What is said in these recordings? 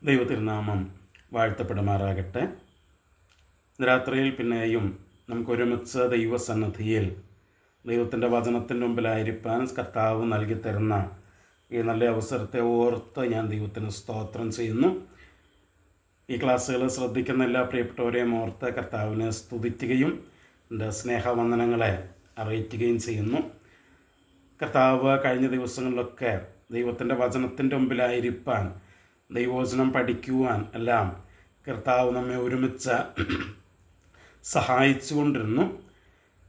ദൈവതിരുനാമം വാഴ്ത്തപ്പെടുമാറാകട്ടെ. രാത്രിയിൽ പിന്നെയും നമുക്കൊരുമിച്ച് ദൈവസന്നിധിയിൽ ദൈവത്തിൻ്റെ വചനത്തിൻ്റെ മുമ്പിലായിരിക്കാൻ കർത്താവ് നൽകി തരുന്ന ഈ നല്ല അവസരത്തെ ഓർത്ത് ഞാൻ ദൈവത്തിന് സ്തോത്രം ചെയ്യുന്നു. ഈ ക്ലാസ്സുകൾ ശ്രദ്ധിക്കുന്ന എല്ലാ പ്രിയപ്പെട്ടവരെയും ഓർത്ത് കർത്താവിനെ സ്തുതിക്കുകയും എൻ്റെ സ്നേഹവന്ദനങ്ങളെ അറിയിക്കുകയും ചെയ്യുന്നു. കർത്താവ് കഴിഞ്ഞ ദിവസങ്ങളിലൊക്കെ ദൈവത്തിൻ്റെ വചനത്തിൻ്റെ മുമ്പിലായിരിക്കാൻ, ദൈവവചനം പഠിക്കുവാൻ എല്ലാം കർത്താവ് നമ്മെ ഒരുമിച്ച് സഹായിച്ചു കൊണ്ടിരുന്നു.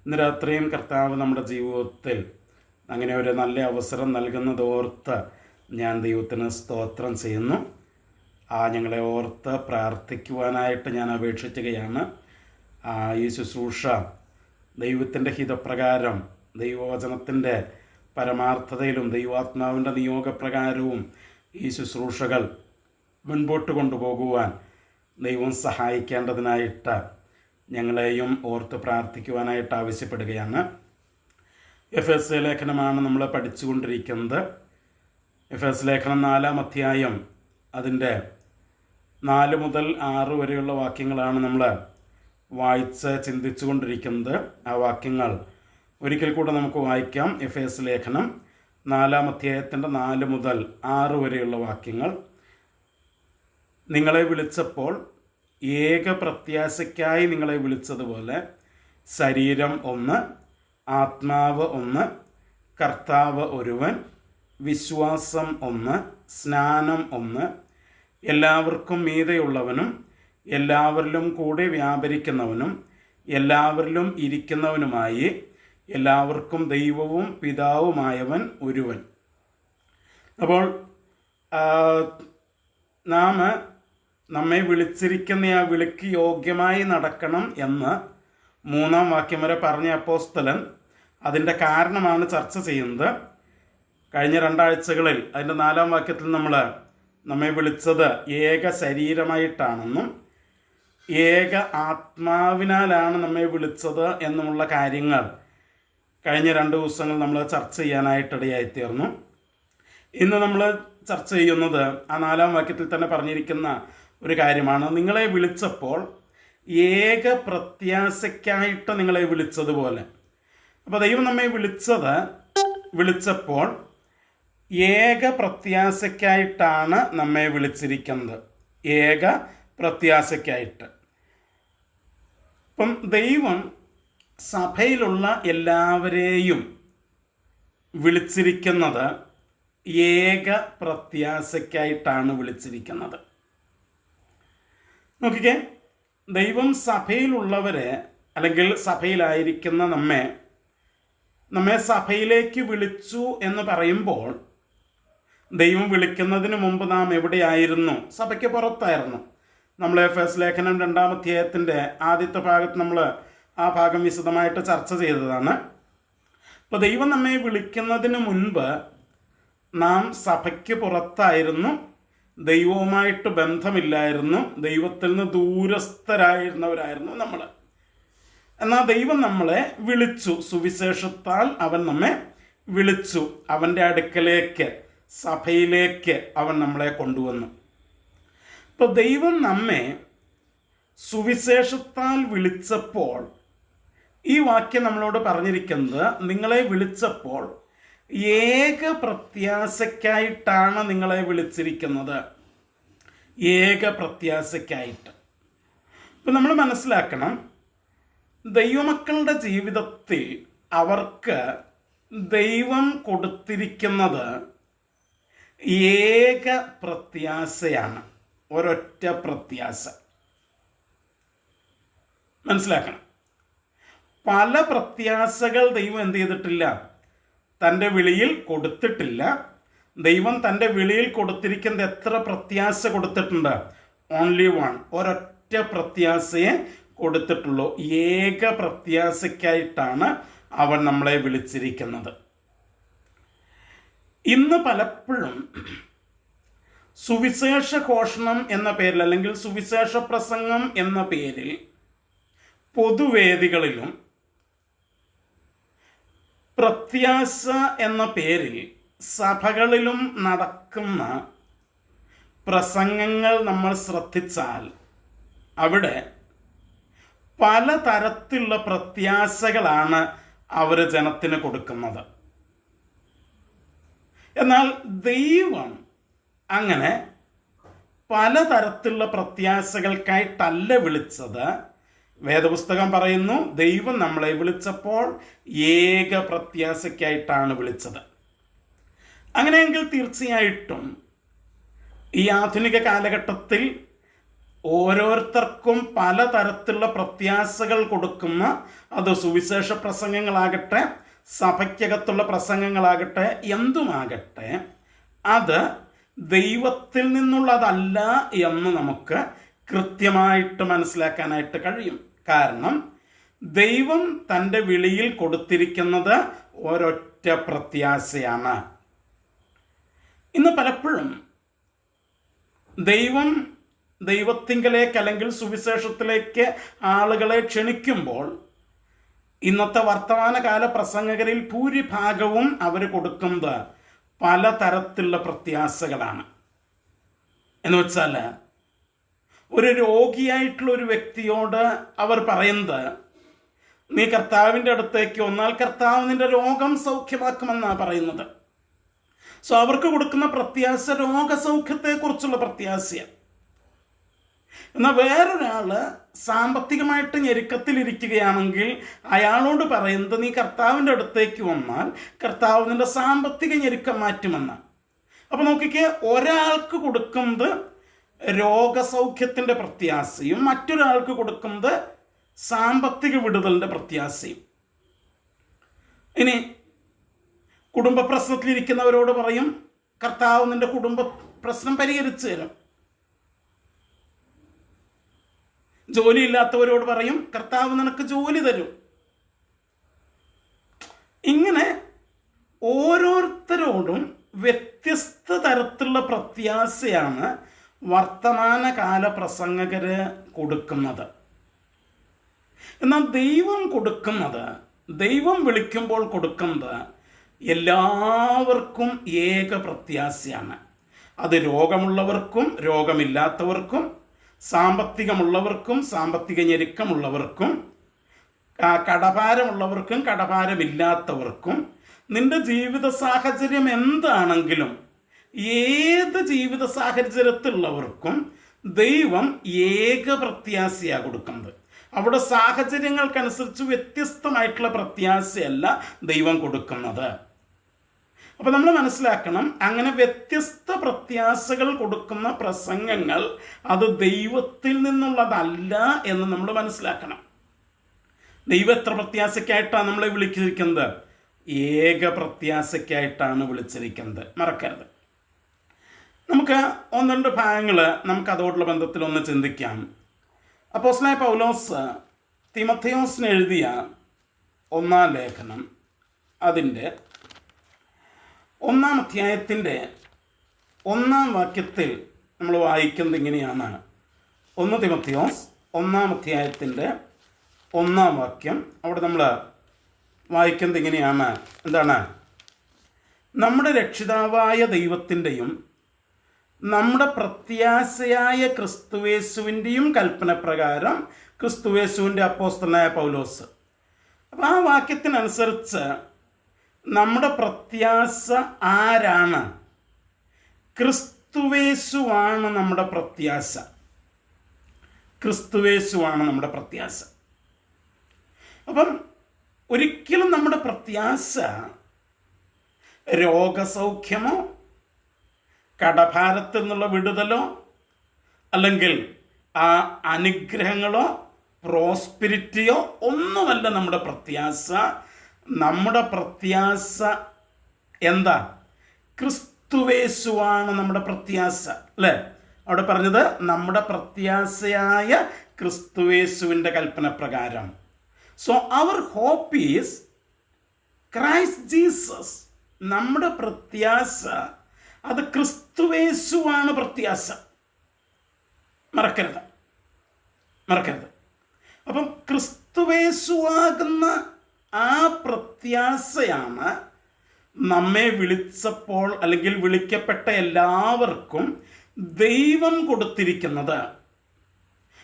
ഇന്ന് രാത്രിയും കർത്താവ് നമ്മുടെ ജീവിതത്തിൽ അങ്ങനെ ഒരു നല്ല അവസരം നൽകുന്നതോർത്ത് ഞാൻ ദൈവത്തിന് സ്തോത്രം ചെയ്യുന്നു. ഞങ്ങളെ ഓർത്ത് പ്രാർത്ഥിക്കുവാനായിട്ട് ഞാൻ അപേക്ഷിക്കുകയാണ്. ഈ ശുശ്രൂഷ ദൈവത്തിൻ്റെ ഹിതപ്രകാരം, ദൈവവചനത്തിൻ്റെ പരമാർത്ഥതയിലും ദൈവാത്മാവിൻ്റെ നിയോഗപ്രകാരവും ഈ ശുശ്രൂഷകൾ മുൻപോട്ട് കൊണ്ടുപോകുവാൻ ദൈവം സഹായിക്കേണ്ടതിനായിട്ട് ഞങ്ങളെയും ഓർത്ത് പ്രാർത്ഥിക്കുവാനായിട്ട് ആവശ്യപ്പെടുകയാണ്. എഫേസ് ലേഖനമാണ് നമ്മൾ പഠിച്ചുകൊണ്ടിരിക്കുന്നത്. എഫേസ് ലേഖനം 4-ാം അധ്യായം അതിൻ്റെ 4 മുതൽ 6 വരെയുള്ള വാക്യങ്ങളാണ് നമ്മൾ വായിച്ച് ചിന്തിച്ചു കൊണ്ടിരിക്കുന്നത്. ആ വാക്യങ്ങൾ ഒരിക്കൽ കൂടെ നമുക്ക് വായിക്കാം. എഫേസ് ലേഖനം 4-ാം അധ്യായത്തിൻ്റെ 4 മുതൽ 6 വരെയുള്ള വാക്യങ്ങൾ. നിങ്ങളെ വിളിച്ചപ്പോൾ ഏക പ്രത്യാശയ്ക്കായി നിങ്ങളെ വിളിച്ചതുപോലെ ശരീരം ഒന്ന്, ആത്മാവ് ഒന്ന്, കർത്താവ് ഒരുവൻ, വിശ്വാസം ഒന്ന്, സ്നാനം ഒന്ന്, എല്ലാവർക്കും മീതെയുള്ളവനും എല്ലാവരിലും കൂടെ വ്യാപരിക്കുന്നവനും എല്ലാവരിലും ഇരിക്കുന്നവനുമായി എല്ലാവർക്കും ദൈവവും പിതാവുമായവൻ ഒരുവൻ. അപ്പോൾ നമ്മെ വിളിച്ചിരിക്കുന്ന ആ വിളിക്ക് യോഗ്യമായി നടക്കണം എന്ന് 3-ാം വാക്യം വരെ പറഞ്ഞ അപ്പോസ്തലൻ അതിൻ്റെ കാരണമാണ് ചർച്ച ചെയ്യുന്നത്. കഴിഞ്ഞ 2 ആഴ്ചകളിൽ അതിൻ്റെ 4-ാം വാക്യത്തിൽ നമ്മെ വിളിച്ചത് ഏക ശരീരമായിട്ടാണെന്നും ഏക ആത്മാവിനാലാണ് നമ്മെ വിളിച്ചത് എന്നുമുള്ള കാര്യങ്ങൾ കഴിഞ്ഞ 2 ദിവസങ്ങൾ നമ്മൾ ചർച്ച ചെയ്യാനായിട്ടിടയായിത്തീർന്നു. ഇന്ന് നമ്മൾ ചർച്ച ചെയ്യുന്നത് ആ 4-ാം വാക്യത്തിൽ തന്നെ പറഞ്ഞിരിക്കുന്ന ഒരു കാര്യമാണ്. നിങ്ങളെ വിളിച്ചപ്പോൾ ഏക പ്രത്യാശയ്ക്കായിട്ട് നിങ്ങളെ വിളിച്ചതുപോലെ. അപ്പോൾ ദൈവം നമ്മെ വിളിച്ചപ്പോൾ ഏക പ്രത്യാശയ്ക്കായിട്ടാണ് നമ്മെ വിളിച്ചിരിക്കുന്നത്. ഏക പ്രത്യാശയ്ക്കായിട്ട്. അപ്പം ദൈവം സഭയിലുള്ള എല്ലാവരെയും വിളിച്ചിരിക്കുന്നത് ഏക പ്രത്യാശയ്ക്കായിട്ടാണ് വിളിച്ചിരിക്കുന്നത്. നോക്കിക്കേ, ദൈവം സഭയിലുള്ളവരെ അല്ലെങ്കിൽ സഭയിലായിരിക്കുന്ന നമ്മെ സഭയിലേക്ക് വിളിച്ചു എന്ന് പറയുമ്പോൾ ദൈവം വിളിക്കുന്നതിന് മുമ്പ് നാം എവിടെയായിരുന്നു? സഭയ്ക്ക് പുറത്തായിരുന്നു. നമ്മൾ എഫേസ് ലേഖനം 2-ാം അധ്യായത്തിൻ്റെ ആദ്യത്തെ ഭാഗത്ത് നമ്മൾ ആ ഭാഗം വിശദമായിട്ട് ചർച്ച ചെയ്തതാണ്. അപ്പോൾ ദൈവം നമ്മെ വിളിക്കുന്നതിന് മുൻപ് നാം സഭയ്ക്ക് പുറത്തായിരുന്നു, ദൈവവുമായിട്ട് ബന്ധമില്ലായിരുന്നു, ദൈവത്തിൽ നിന്ന് ദൂരസ്ഥരായിരുന്നവരായിരുന്നു നമ്മൾ. എന്നാൽ ദൈവം നമ്മളെ വിളിച്ചു, സുവിശേഷത്താൽ അവൻ നമ്മെ വിളിച്ചു, അവൻ്റെ അടുക്കലേക്ക്, സഭയിലേക്ക് അവൻ നമ്മളെ കൊണ്ടുവന്നു. ഇപ്പോൾ ദൈവം നമ്മെ സുവിശേഷത്താൽ വിളിച്ചപ്പോൾ ഈ വാക്യം നമ്മളോട് പറഞ്ഞിരിക്കുന്നത്, നിങ്ങളെ വിളിച്ചപ്പോൾ ഏക പ്രത്യാശയ്ക്കായിട്ടാണ് നിങ്ങളെ വിളിച്ചിരിക്കുന്നത്. ഏക പ്രത്യാശയ്ക്കായിട്ട്. ഇപ്പം നമ്മൾ മനസ്സിലാക്കണം, ദൈവമക്കളുടെ ജീവിതത്തിൽ അവർക്ക് ദൈവം കൊടുത്തിരിക്കുന്നത് ഏക പ്രത്യാശയാണ്. ഒരൊറ്റ പ്രത്യാശ. മനസ്സിലാക്കണം, പല പ്രത്യാശകൾ ദൈവം എന്ത് ചെയ്തിട്ടില്ല? തൻ്റെ വിളിയിൽ കൊടുത്തിട്ടില്ല. ദൈവം തൻ്റെ വിളിയിൽ കൊടുത്തിരിക്കുന്നത് എത്ര പ്രത്യാശ കൊടുത്തിട്ടുണ്ട്? ഓൺലി വൺ, ഒരൊറ്റ പ്രത്യാശയെ കൊടുത്തിട്ടുള്ളൂ. ഏക പ്രത്യാശയ്ക്കായിട്ടാണ് അവൻ നമ്മളെ വിളിച്ചിരിക്കുന്നത്. ഇന്ന് പലപ്പോഴും സുവിശേഷ ഘോഷണം എന്ന പേരിൽ അല്ലെങ്കിൽ സുവിശേഷ പ്രസംഗം എന്ന പേരിൽ പൊതുവേദികളിലും പ്രത്യാശ എന്ന പേരിൽ സഭകളിലും നടക്കുന്ന പ്രസംഗങ്ങൾ നമ്മൾ ശ്രദ്ധിച്ചാൽ അവിടെ പലതരത്തിലുള്ള പ്രത്യാശകളാണ് അവർ ജനത്തിന് കൊടുക്കുന്നത്. എന്നാൽ ദൈവം അങ്ങനെ പലതരത്തിലുള്ള പ്രത്യാശകൾക്കായിട്ടല്ല വിളിച്ചത്. വേദപുസ്തകം പറയുന്നു, ദൈവം നമ്മളെ വിളിച്ചപ്പോൾ ഏക പ്രത്യാശയ്ക്കായിട്ടാണ് വിളിച്ചത്. അങ്ങനെയെങ്കിൽ തീർച്ചയായിട്ടും ഈ ആധുനിക കാലഘട്ടത്തിൽ ഓരോരുത്തർക്കും പലതരത്തിലുള്ള പ്രത്യാശകൾ കൊടുക്കുന്ന, അത് സുവിശേഷ പ്രസംഗങ്ങളാകട്ടെ, സഭയ്ക്കകത്തുള്ള പ്രസംഗങ്ങളാകട്ടെ, എന്തുമാകട്ടെ, അത് ദൈവത്തിൽ നിന്നുള്ളതല്ല എന്ന് നമുക്ക് കൃത്യമായിട്ട് മനസ്സിലാക്കാനായിട്ട് കഴിയും. കാരണം ദൈവം തൻ്റെ വിളിയിൽ കൊടുത്തിരിക്കുന്നത് ഒരൊറ്റ പ്രത്യാശയാണ്. ഇന്ന് പലപ്പോഴും ദൈവം ദൈവത്തിങ്കലേക്ക് അല്ലെങ്കിൽ സുവിശേഷത്തിലേക്ക് ആളുകളെ ക്ഷണിക്കുമ്പോൾ ഇന്നത്തെ വർത്തമാനകാല പ്രസംഗകരിൽ ഭൂരിഭാഗവും അവർ കൊടുക്കുന്നത് പലതരത്തിലുള്ള പ്രത്യാശകളാണ്. എന്ന് വെച്ചാൽ ഒരു രോഗിയായിട്ടുള്ള ഒരു വ്യക്തിയോട് അവർ പറയുന്നത്, നീ കർത്താവിൻ്റെ അടുത്തേക്ക് വന്നാൽ കർത്താവ് നിന്റെ രോഗം സൗഖ്യമാക്കുമെന്നാണ് പറയുന്നത്. സോ അവർക്ക് കൊടുക്കുന്ന പ്രത്യാശ രോഗസൗഖ്യത്തെക്കുറിച്ചുള്ള പ്രത്യാശയാണ്. എന്നാൽ വേറൊരാള് സാമ്പത്തികമായിട്ട് ഞെരുക്കത്തിലിരിക്കുകയാണെങ്കിൽ അയാളോട് പറയുന്നത്, നീ കർത്താവിൻ്റെ അടുത്തേക്ക് വന്നാൽ കർത്താവ് നിന്റെ സാമ്പത്തിക ഞെരുക്കം മാറ്റുമെന്നാണ്. അപ്പൊ നോക്കിക്കേ, ഒരാൾക്ക് കൊടുക്കുന്നത് രോഗസൗഖ്യത്തിൻ്റെ പ്രത്യാശയും മറ്റൊരാൾക്ക് കൊടുക്കുന്നത് സാമ്പത്തിക വിടുതലിൻ്റെ പ്രത്യാശയും. ഇനി കുടുംബ പ്രശ്നത്തിലിരിക്കുന്നവരോട് പറയും, കർത്താവ് നിന്റെ കുടുംബ പ്രശ്നം പരിഹരിച്ചു തരും. ജോലിയില്ലാത്തവരോട് പറയും, കർത്താവ് നിനക്ക് ജോലി തരും. ഇങ്ങനെ ഓരോരുത്തരോടും വ്യത്യസ്ത തരത്തിലുള്ള പ്രത്യാശയാണ് വർത്തമാനകാല പ്രസംഗകര് കൊടുക്കുന്നത്. എന്നാൽ ദൈവം കൊടുക്കുന്നത്, ദൈവം വിളിക്കുമ്പോൾ കൊടുക്കുന്നത് എല്ലാവർക്കും ഏക പ്രത്യാശയാണ്. അത് രോഗമുള്ളവർക്കും രോഗമില്ലാത്തവർക്കും, സാമ്പത്തികമുള്ളവർക്കും സാമ്പത്തിക ഞെരുക്കമുള്ളവർക്കും, കടഭാരമുള്ളവർക്കും കടഭാരമില്ലാത്തവർക്കും, നിന്റെ ജീവിത സാഹചര്യം എന്താണെങ്കിലും ഏത് ജീവിത സാഹചര്യത്തിലുള്ളവർക്കും ദൈവം ഏക പ്രത്യാശയാണ് കൊടുക്കുന്നത്. അവിടെ സാഹചര്യങ്ങൾക്കനുസരിച്ച് വ്യത്യസ്തമായിട്ടുള്ള പ്രത്യാശയല്ല ദൈവം കൊടുക്കുന്നത്. അപ്പോൾ നമ്മൾ മനസ്സിലാക്കണം, അങ്ങനെ വ്യത്യസ്ത പ്രത്യാശകൾ കൊടുക്കുന്ന പ്രസംഗങ്ങൾ അത് ദൈവത്തിൽ നിന്നുള്ളതല്ല എന്ന് നമ്മൾ മനസ്സിലാക്കണം. ദൈവം എത്ര പ്രത്യാശയ്ക്കായിട്ടാണ് നമ്മളെ വിളിച്ചിരിക്കുന്നത്? ഏക പ്രത്യാശയ്ക്കായിട്ടാണ് വിളിച്ചിരിക്കുന്നത്, മറക്കരുത്. നമുക്ക് ഒന്ന് രണ്ട് ഭാഗങ്ങൾ നമുക്ക് അതോടുള്ള ബന്ധത്തിൽ ഒന്ന് ചിന്തിക്കാം. അപ്പോസ്തലനായ പൗലോസ് തിമോഥെയോസിന് എഴുതിയ 1-ാം ലേഖനം, അതിൻ്റെ 1-ാം അധ്യായത്തിൻ്റെ 1-ാം വാക്യത്തിൽ നമ്മൾ വായിക്കുന്നത് ഇങ്ങനെയാണ്. 1 തിമോഥെയോസ് 1-ാം അധ്യായത്തിൻ്റെ 1-ാം വാക്യം. അവിടെ നമ്മൾ വായിക്കുന്നത് ഇങ്ങനെയാണ്. എന്താണ്? നമ്മുടെ രക്ഷിതാവായ ദൈവത്തിൻ്റെയും നമ്മുടെ പ്രത്യാശയായ ക്രിസ്തുവേശുവിൻ്റെയും കൽപ്പനപ്രകാരം ക്രിസ്തുവേശുവിൻ്റെ അപ്പോസ്തലനായ പൗലോസ്. അപ്പം ആ വാക്യത്തിനനുസരിച്ച് നമ്മുടെ പ്രത്യാശ ആരാണ്? ക്രിസ്തുവേശുവാണ് നമ്മുടെ പ്രത്യാശ. ക്രിസ്തുവേശുവാണ് നമ്മുടെ പ്രത്യാശ. അപ്പം ഒരിക്കലും നമ്മുടെ പ്രത്യാശ രോഗസൗഖ്യമോ കടഭാരത്തിൽ നിന്നുള്ള വിടുതലോ അല്ലെങ്കിൽ ആ അനുഗ്രഹങ്ങളോ പ്രോസ്പിരിറ്റിയോ ഒന്നുമല്ല നമ്മുടെ പ്രത്യാശ. നമ്മുടെ പ്രത്യാശ എന്താ? ക്രിസ്തുവേശുവാണ് നമ്മുടെ പ്രത്യാശ, അല്ലേ? അവിടെ പറഞ്ഞത് നമ്മുടെ പ്രത്യാശയായ ക്രിസ്തുവേശുവിൻ്റെ കൽപ്പന പ്രകാരം. So our hope is Christ Jesus. നമ്മുടെ പ്രത്യാശ അത് ക്രിസ്തുവേശുവാണ് പ്രത്യാശ. മറക്കരുത്. അപ്പം ക്രിസ്തുവേശുവാകുന്ന ആ പ്രത്യാശയാണ് നമ്മെ വിളിച്ചപ്പോൾ അല്ലെങ്കിൽ വിളിക്കപ്പെട്ട എല്ലാവർക്കും ദൈവം കൊടുത്തിരിക്കുന്നത്.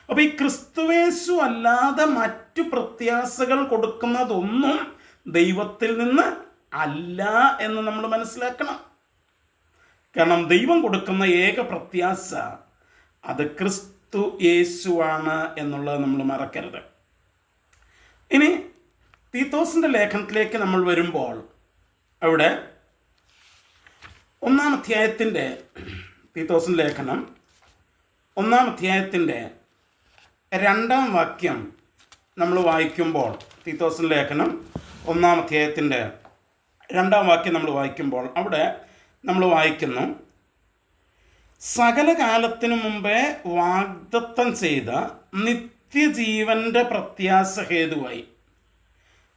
അപ്പൊ ഈ ക്രിസ്തുവേശു അല്ലാതെ മറ്റു പ്രത്യാശകൾ കൊടുക്കുന്നതൊന്നും ദൈവത്തിൽ നിന്ന് അല്ല എന്ന് നമ്മൾ മനസ്സിലാക്കണം. കാരണം ദൈവം കൊടുക്കുന്ന ഏക പ്രത്യാശ അത് ക്രിസ്തു യേശുവാണ് എന്നുള്ളത് നമ്മൾ മറക്കരുത്. ഇനി തീത്തോസിന്റെ ലേഖനത്തിലേക്ക് നമ്മൾ വരുമ്പോൾ അവിടെ 1-ാം അധ്യായത്തിൻ്റെ തീത്തോസിന്റെ ലേഖനം 1-ാം അധ്യായത്തിൻ്റെ 2-ാം വാക്യം നമ്മൾ വായിക്കുമ്പോൾ, തീത്തോസിന്റെ ലേഖനം 1-ാം അധ്യായത്തിൻ്റെ 2-ാം വാക്യം നമ്മൾ വായിക്കുമ്പോൾ അവിടെ നമ്മൾ വായിക്കുന്നു, സകല കാലത്തിനു മുമ്പേ വാഗ്ദത്തം ചെയ്ത നിത്യജീവന്റെ പ്രത്യാശ ഹേതുവായി.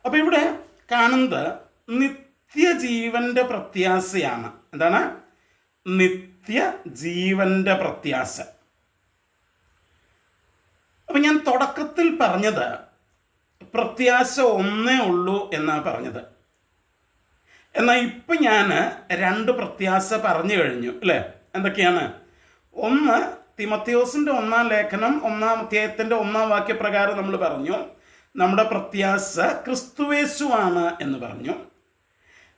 അപ്പൊ ഇവിടെ കാണുന്നത് നിത്യജീവന്റെ പ്രത്യാശയാണ്. എന്താണ്? നിത്യജീവന്റെ പ്രത്യാശ. അപ്പൊ ഞാൻ തുടക്കത്തിൽ പറഞ്ഞത് പ്രത്യാശ ഒന്നേ ഉള്ളൂ എന്നാണ് പറഞ്ഞത്. എന്നാൽ ഇപ്പം ഞാൻ 2 പ്രത്യാശ പറഞ്ഞു കഴിഞ്ഞു അല്ലേ? എന്തൊക്കെയാണ്? ഒന്ന്, തിമോഥെയോസിന്റെ 1-ാം ലേഖനം 1-ാം അധ്യായത്തിന്റെ 1-ാം വാക്യപ്രകാരം നമ്മൾ പറഞ്ഞു നമ്മുടെ പ്രത്യാശ ക്രിസ്തുവേശുവാണ് എന്ന് പറഞ്ഞു.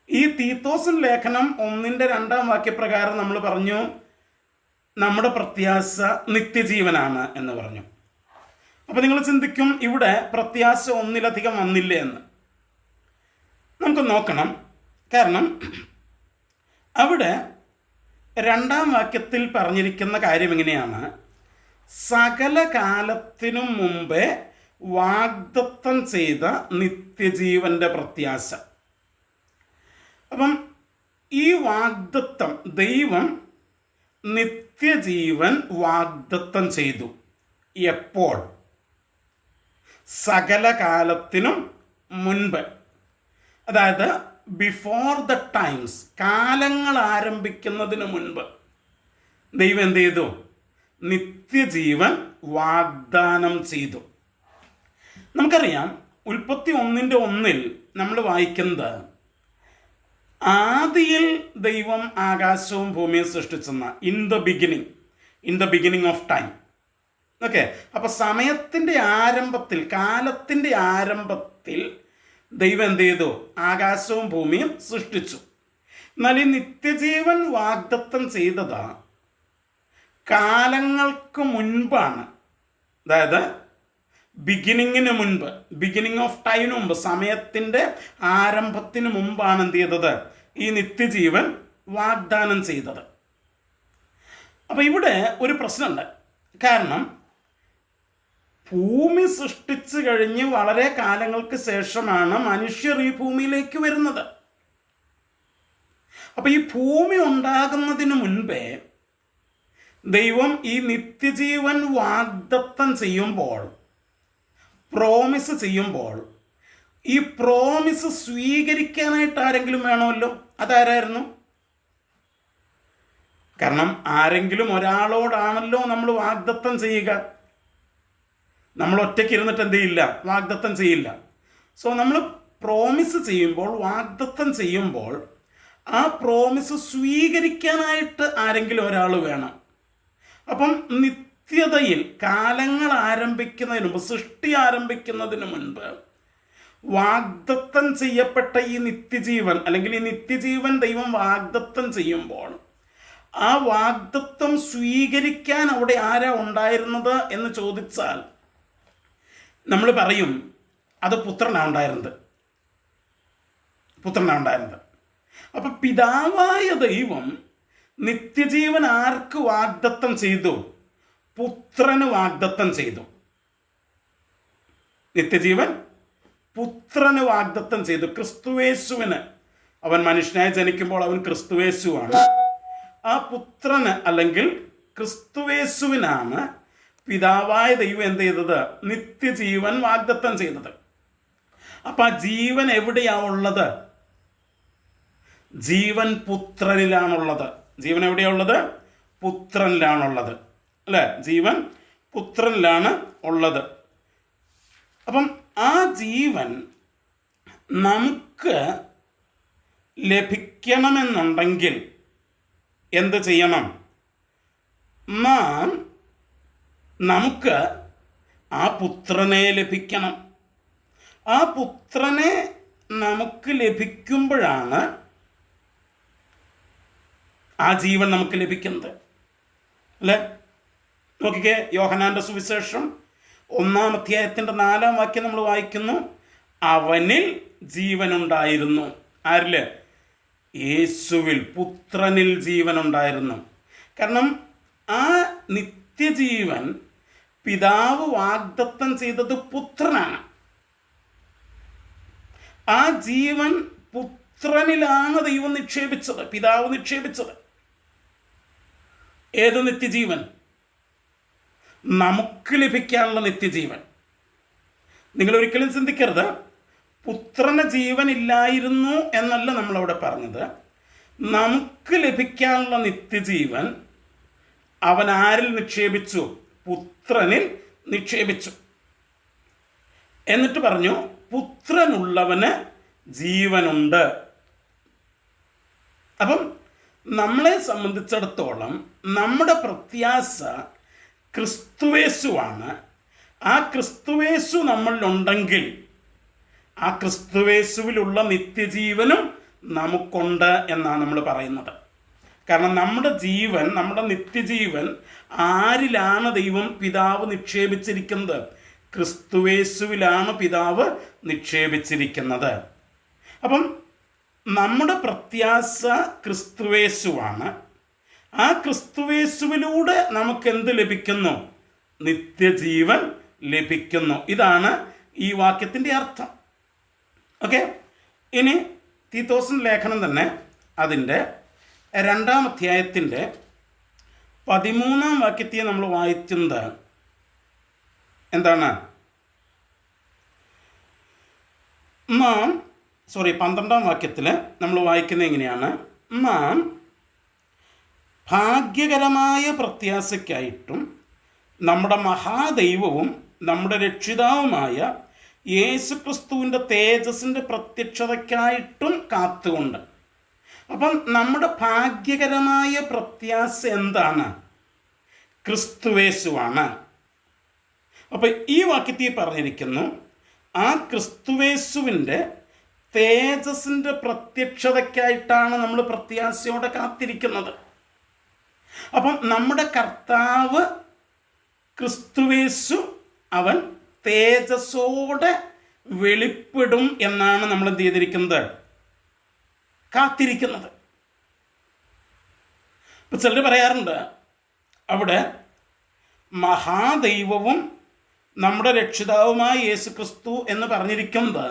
ഈ തീത്തോസിന്റെ ലേഖനം 1-ന്റെ 2-ാം വാക്യപ്രകാരം നമ്മൾ പറഞ്ഞു നമ്മുടെ പ്രത്യാശ നിത്യജീവനാണ് എന്ന് പറഞ്ഞു. അപ്പൊ നിങ്ങൾ ചിന്തിക്കും, ഇവിടെ പ്രത്യാശ ഒന്നിലധികം വന്നില്ലേ എന്ന്. നമുക്ക് നോക്കണം. കാരണം അവിടെ 2-ാം വാക്യത്തിൽ പറഞ്ഞിരിക്കുന്ന കാര്യം എങ്ങനെയാണ്? സകല കാലത്തിനും മുമ്പേ വാഗ്ദത്തം ചെയ്ത നിത്യജീവന്റെ പ്രത്യാശ. അപ്പം ഈ വാഗ്ദത്തം, ദൈവം നിത്യജീവൻ വാഗ്ദത്തം ചെയ്തു. എപ്പോൾ? സകല കാലത്തിനും മുൻപ്. അതായത് ബിഫോർ ദ ടൈംസ്, കാലങ്ങൾ ആരംഭിക്കുന്നതിന് മുൻപ് ദൈവം എന്ത് ചെയ്തു? നിത്യജീവൻ വാഗ്ദാനം ചെയ്തു. നമുക്കറിയാം, ഉൽപ്പത്തി 1:1 നമ്മൾ വായിക്കുന്നത്, ആദിയിൽ ദൈവം ആകാശവും ഭൂമിയും സൃഷ്ടിച്ചെന്ന, in the beginning of time. Okay, അപ്പൊ സമയത്തിന്റെ ആരംഭത്തിൽ, കാലത്തിന്റെ ആരംഭത്തിൽ ദൈവം എന്ത് ചെയ്തു? ആകാശവും ഭൂമിയും സൃഷ്ടിച്ചു. എന്നാൽ ഈ നിത്യജീവൻ വാഗ്ദത്തം ചെയ്തത് കാലങ്ങൾക്ക് മുൻപാണ്. അതായത് ബിഗിനിങ്ങിന് മുൻപ്, ബിഗിനിങ് ഓഫ് ടൈമിന് മുമ്പ്, സമയത്തിന്റെ ആരംഭത്തിന് മുമ്പാണ് എന്ത് ചെയ്തത്? ഈ നിത്യജീവൻ വാഗ്ദാനം ചെയ്തത്. അപ്പൊ ഇവിടെ ഒരു പ്രശ്നമുണ്ട്. കാരണം ഭൂമി സൃഷ്ടിച്ചു കഴിഞ്ഞ് വളരെ കാലങ്ങൾക്ക് ശേഷമാണ് മനുഷ്യർ ഈ ഭൂമിയിലേക്ക് വരുന്നത്. അപ്പൊ ഈ ഭൂമി ഉണ്ടാകുന്നതിന് മുൻപേ ദൈവം ഈ നിത്യജീവൻ വാഗ്ദത്തം ചെയ്യുമ്പോൾ, പ്രോമിസ് ചെയ്യുമ്പോൾ, ഈ പ്രോമിസ് സ്വീകരിക്കാനായിട്ട് ആരെങ്കിലും വേണമല്ലോ. അതാരായിരുന്നു? കാരണം ആരെങ്കിലും ഒരാളോടാണല്ലോ നമ്മൾ വാഗ്ദത്തം ചെയ്യുക. നമ്മൾ ഒറ്റയ്ക്ക് ഇരുന്നിട്ട് എന്ത് ചെയ്യില്ല? വാഗ്ദത്തം ചെയ്യില്ല. സോ നമ്മൾ പ്രോമിസ് ചെയ്യുമ്പോൾ, വാഗ്ദത്തം ചെയ്യുമ്പോൾ, ആ പ്രോമിസ് സ്വീകരിക്കാനായിട്ട് ആരെങ്കിലും ഒരാൾ വേണം. അപ്പം നിത്യതയിൽ, കാലങ്ങൾ ആരംഭിക്കുന്നതിന് മുമ്പ്, സൃഷ്ടി ആരംഭിക്കുന്നതിന് മുൻപ് വാഗ്ദത്തം ചെയ്യപ്പെട്ട ഈ നിത്യജീവൻ, അല്ലെങ്കിൽ ഈ നിത്യജീവൻ ദൈവം വാഗ്ദത്തം ചെയ്യുമ്പോൾ, ആ വാഗ്ദത്തം സ്വീകരിക്കാൻ അവിടെ ആരാ ഉണ്ടായിരുന്നത് എന്ന് ചോദിച്ചാൽ നമ്മൾ പറയും അത് പുത്രനാണ് ഉണ്ടായിരുന്നത്. അപ്പൊ പിതാവായ ദൈവം നിത്യജീവൻ ആർക്ക് വാഗ്ദത്തം ചെയ്തു? പുത്രന് വാഗ്ദത്തം ചെയ്തു. നിത്യജീവൻ പുത്രന് വാഗ്ദത്തം ചെയ്തു, ക്രിസ്തുവേശുവിന്. അവൻ മനുഷ്യനായി ജനിക്കുമ്പോൾ അവൻ ക്രിസ്തുവേശുവാണ്. ആ പുത്രന് അല്ലെങ്കിൽ ക്രിസ്തുവേശുവിനാണ് പിതാവായ ദൈവം എന്ത് ചെയ്തത്? നിത്യജീവൻ വാഗ്ദത്തം ചെയ്തത്. അപ്പൊ ആ ജീവൻ എവിടെയാ ഉള്ളത്? ജീവൻ പുത്രനിലാണുള്ളത്. ജീവൻ എവിടെയാ ഉള്ളത്? പുത്രനിലാണുള്ളത്, അല്ലെ? ജീവൻ പുത്രനിലാണ് ഉള്ളത്. അപ്പം ആ ജീവൻ നമുക്ക് ലഭിക്കണമെന്നുണ്ടെങ്കിൽ എന്ത് ചെയ്യണം? നമുക്ക് ആ പുത്രനെ ലഭിക്കണം. ആ പുത്രനെ നമുക്ക് ലഭിക്കുമ്പോഴാണ് ആ ജീവൻ നമുക്ക് ലഭിക്കുന്നത്, അല്ലേ? നോക്കിക്കേ, യോഹന്നാന്റെ സുവിശേഷം 1-ാം അധ്യായത്തിൻ്റെ 4-ാം വാക്യം നമ്മൾ വായിക്കുന്നു, അവനിൽ ജീവനുണ്ടായിരുന്നു. ആരില്? യേശുവിൽ, പുത്രനിൽ ജീവനുണ്ടായിരുന്നു. കാരണം ആ നിത്യജീവൻ പിതാവ് വാഗ്ദത്തം ചെയ്തത് പുത്രനാണ്. ആ ജീവൻ പുത്രനിലാണ് ദൈവം നിക്ഷേപിച്ചത്, പിതാവ് നിക്ഷേപിച്ചത്. ഏത് നിത്യജീവൻ? നമുക്ക് ലഭിക്കാനുള്ള നിത്യജീവൻ. നിങ്ങൾ ഒരിക്കലും ചിന്തിക്കരുത്, പുത്രന് ജീവൻ ഇല്ലായിരുന്നു എന്നല്ല നമ്മളവിടെ പറഞ്ഞത്. നമുക്ക് ലഭിക്കാനുള്ള നിത്യജീവൻ അവൻ ആരിൽ നിക്ഷേപിച്ചു? പുത്രനിൽ നിക്ഷേപിച്ചു. എന്നിട്ട് പറഞ്ഞു, പുത്രനുള്ളവന് ജീവനുണ്ട്. അപ്പം നമ്മളെ സംബന്ധിച്ചിടത്തോളം നമ്മുടെ പ്രത്യാശ ക്രിസ്തുവേശുവാണ്. ആ ക്രിസ്തുവേശു നമ്മളിലുണ്ടെങ്കിൽ ആ ക്രിസ്തുവേശുവിലുള്ള നിത്യജീവനും നമുക്കുണ്ട് എന്നാണ് നമ്മൾ പറയുന്നത്. കാരണം നമ്മുടെ ജീവൻ, നമ്മുടെ നിത്യജീവൻ ആരിലാണ് ദൈവം പിതാവ് നിക്ഷേപിച്ചിരിക്കുന്നത്? ക്രിസ്തുവേശുവിലാണ് പിതാവ് നിക്ഷേപിച്ചിരിക്കുന്നത്. അപ്പം നമ്മുടെ പ്രത്യാശ ക്രിസ്തുവേശുവാണ്. ആ ക്രിസ്തുവേശുവിലൂടെ നമുക്ക് എന്ത് ലഭിക്കുന്നു? നിത്യജീവൻ ലഭിക്കുന്നു. ഇതാണ് ഈ വാക്യത്തിൻ്റെ അർത്ഥം. ഓക്കെ, ഇനി തീത്തോസിൻ ലേഖനം തന്നെ അതിൻ്റെ 2-ാം അധ്യായത്തിൻ്റെ 13-ാം വാക്യത്തെ നമ്മൾ വായിക്കുന്നത് എന്താണ്? 12-ാം വാക്യത്തിൽ നമ്മൾ വായിക്കുന്നത് എങ്ങനെയാണ്? നാം ഭാഗ്യകരമായ പ്രത്യാശയ്ക്കായിട്ടും നമ്മുടെ മഹാദൈവവും നമ്മുടെ രക്ഷിതാവുമായ യേശുക്രിസ്തുവിൻ്റെ തേജസ്സിൻ്റെ പ്രത്യക്ഷതയ്ക്കായിട്ടും കാത്തുകൊണ്ട്. അപ്പം നമ്മുടെ ഭാഗ്യകരമായ പ്രത്യാശ എന്താണ്? ക്രിസ്തുവേശുവാണ്. അപ്പം ഈ വാക്യത്തിൽ പറഞ്ഞിരിക്കുന്നു, ആ ക്രിസ്തുവേശുവിൻ്റെ തേജസ്സിൻ്റെ പ്രത്യക്ഷതയ്ക്കായിട്ടാണ് നമ്മൾ പ്രത്യാശയോടെ കാത്തിരിക്കുന്നത്. അപ്പം നമ്മുടെ കർത്താവ് ക്രിസ്തുവേശു അവൻ തേജസ്സോടെ വെളിപ്പെടും എന്നാണ് നമ്മൾ എന്ത് ചെയ്തിരിക്കുന്നത്? കാത്തിരിക്കുന്നത്. ഇപ്പം ചിലർ പറയാറുണ്ട്, അവിടെ മഹാദൈവവും നമ്മുടെ രക്ഷിതാവുമായ യേശു ക്രിസ്തു എന്ന് പറഞ്ഞിരിക്കുന്നത്,